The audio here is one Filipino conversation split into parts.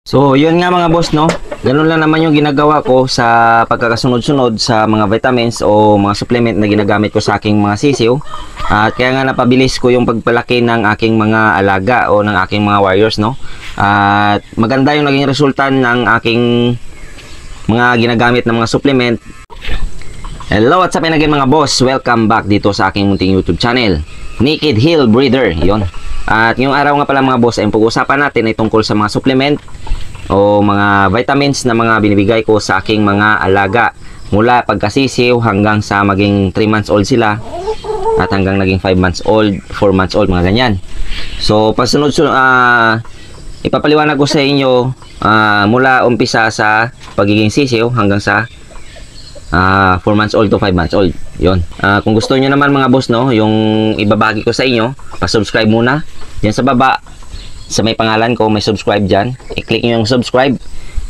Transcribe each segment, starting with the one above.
So, yun nga mga boss, no? Ganun lang naman yung ginagawa ko sa pagkakasunod-sunod sa mga vitamins o mga supplement na ginagamit ko sa aking mga sisiw. At kaya nga napabilis ko yung pagpalaki ng aking mga alaga o ng aking mga warriors, no? At maganda yung naging resulta ng aking mga ginagamit ng mga supplement. Hello, what's up again mga boss? Welcome back dito sa aking munting YouTube channel, Naked Hill Breeder. Yon. At ngayong araw nga pala mga boss ay pag-uusapan natin ay tungkol sa mga supplement o mga vitamins na mga binibigay ko sa aking mga alaga mula pagkasisiw hanggang sa maging 3 months old sila at hanggang naging 5 months old, 4 months old, mga ganyan. So pasunod-sunod ipapaliwanag ko sa inyo mula umpisa sa pagiging sisiw hanggang sa 4 months old to 5 months old. Yon. Kung gusto niyo naman mga boss, no, yung ibabagi ko sa inyo, pa-subscribe muna. Diyan sa baba, sa may pangalan ko, may subscribe diyan. I-click niyo yung subscribe.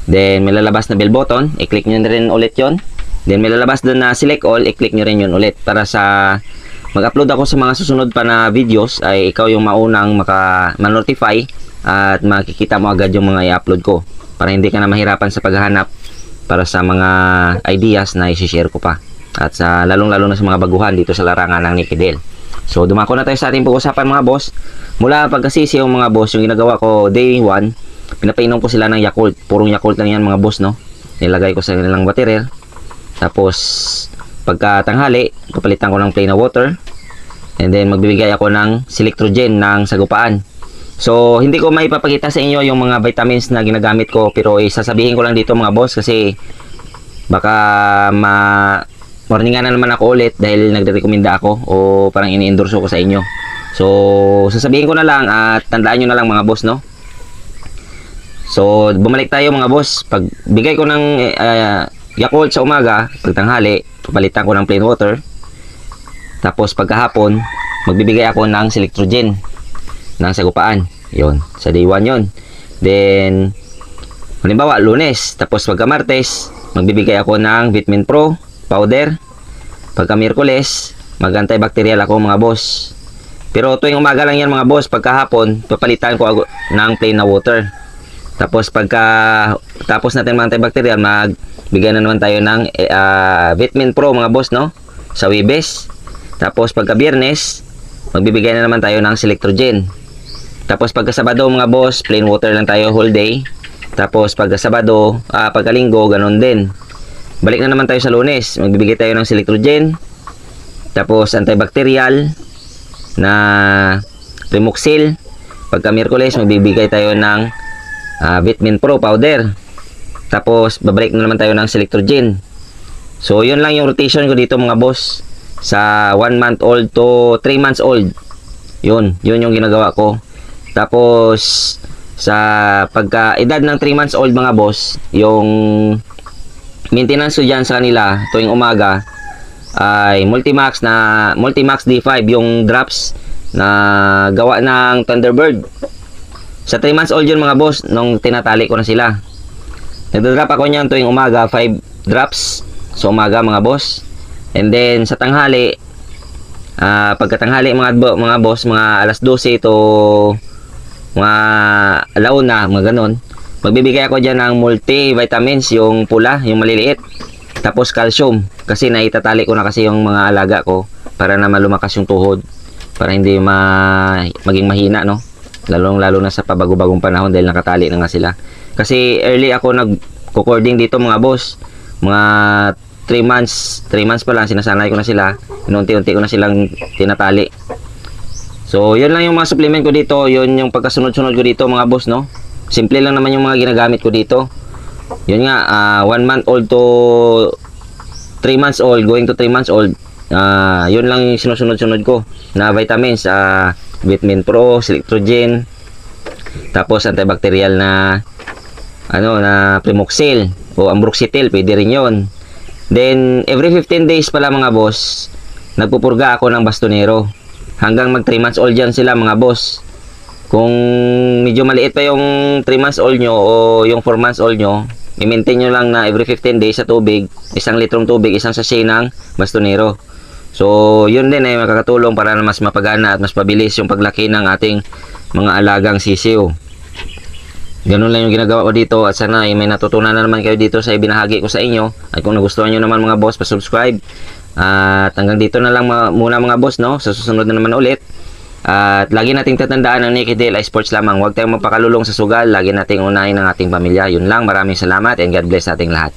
Then may lalabas na bell button, i-click niyo na rin ulit 'yon. Then may lalabas doon na select all, i-click niyo rin 'yon ulit para sa mag-upload ako sa mga susunod pa na videos ay ikaw yung maunang ma-notify at makikita mo agad yung mga i-upload ko para hindi ka na mahirapan sa paghahanap para sa mga ideas na i-share ko pa at sa lalong-lalo na sa mga baguhan dito sa larangan ng Naked Hill. So dumako na tayo sa ating pag-usapan mga boss. Mula pagkasisiw mga boss, yung ginagawa ko day 1, pinapainom ko sila ng Yakult. Purong Yakult lang yan mga boss, no. Nilagay ko sa kanilang baterya. Tapos pagka tanghali, papalitan ko ng plain na water. And then magbibigay ako ng Selectrogen ng sagupaan. So, hindi ko maipapakita sa inyo yung mga vitamins na ginagamit ko, pero sasabihin ko lang dito mga boss kasi baka warningan na naman ako ulit dahil nagre-recommenda ako o parang ini-endorse ko sa inyo. So, sasabihin ko na lang at tandaan nyo na lang mga boss, no? So, bumalik tayo mga boss. Pag bigay ko ng Yakult sa umaga, pag tanghali, papalitan ko ng plain water. Tapos pagkahapon, magbibigay ako ng Selectrogen ng sagupaan. Yon, sa day 1 yon. Then halimbawa Lunes, tapos pagka Martes magbibigay ako ng Vitamin Pro powder. Pagka Miyerkules mag-antibacterial ako mga boss. Pero tuwing umaga lang yan mga boss. Pagkahapon papalitan ko ng plain na water. Tapos tapos natin mga antibacterial, magbigay na naman tayo ng Vitamin Pro mga boss, no, sa Webes. Tapos pagka Biyernes magbibigay na naman tayo ng Selectrogen. Tapos pagka Sabado mga boss, plain water lang tayo whole day. Tapos pagka Sabado, pagka Linggo, ganun din. Balik na naman tayo sa Lunes, magbibigay tayo ng Selectrogen. Tapos antibacterial na Primoxil. Pagka Miyerkules, magbibigay tayo ng Vitamin Pro powder. Tapos babalik na naman tayo ng Selectrogen. So yun lang yung rotation ko dito mga boss sa 1 month old to 3 months old. Yun yung ginagawa ko. Tapos sa pagka edad ng 3 months old mga boss, yung maintenance ko dyan sa kanila tuwing umaga ay Multimax D5, yung drops na gawa ng Thunderbird. Sa 3 months old yun mga boss, nung tinatali ko na sila. Nagdodrop ako niyan tuwing umaga, 5 drops sa umaga mga boss. And then sa tanghali, pagkatanghali mga boss, mga alas 12 to mga alauna, mga ganon, magbibigay ako dyan ng multivitamins, yung pula, yung maliliit. Tapos calcium, kasi naitatali ko na kasi yung mga alaga ko para na malumakas yung tuhod, para hindi maging mahina, no, lalo na sa pabago-bagong panahon dahil nakatali na nga sila. Kasi early ako nag-cording dito mga boss, mga 3 months pa lang sinasanay ko na sila, unti-unti ko na silang tinatali. So yun lang yung mga supplement ko dito, yun yung pagkasunod-sunod ko dito mga boss, no. Simple lang naman yung mga ginagamit ko dito. Yun nga, 1 month old to 3 months old, going to 3 months old, yun lang yung sinusunod-sunod ko na vitamins, Vitamin Pro, Selectrogen, tapos antibacterial na na Primoxil o Ambroxetil, pwede rin yun. Then every 15 days pala mga boss, nagpupurga ako ng bastonero hanggang mag 3 months old yan sila mga boss. Kung medyo maliit pa yung 3 months old nyo o yung 4 months old nyo, i-maintain nyo lang na every 15 days sa tubig, 1 litrong tubig, 1 sachet ng bastonero. So yun din ay makakatulong para na mas mapagana at mas pabilis yung paglaki ng ating mga alagang sisiw. Ganun lang yung ginagawa ko dito at sana ay may natutunan na naman kayo dito sa ibinahagi ko sa inyo. At kung nagustuhan nyo naman mga boss, pa-subscribe. At hanggang dito na lang muna mga boss, no? Sa susunod na naman ulit. At lagi nating tatandaan ang Nicky Dale ay sports lamang. Huwag tayong magpakalulong sa sugal. Lagi nating unahin ang ating pamilya. Yun lang. Maraming salamat and God bless sa ating lahat.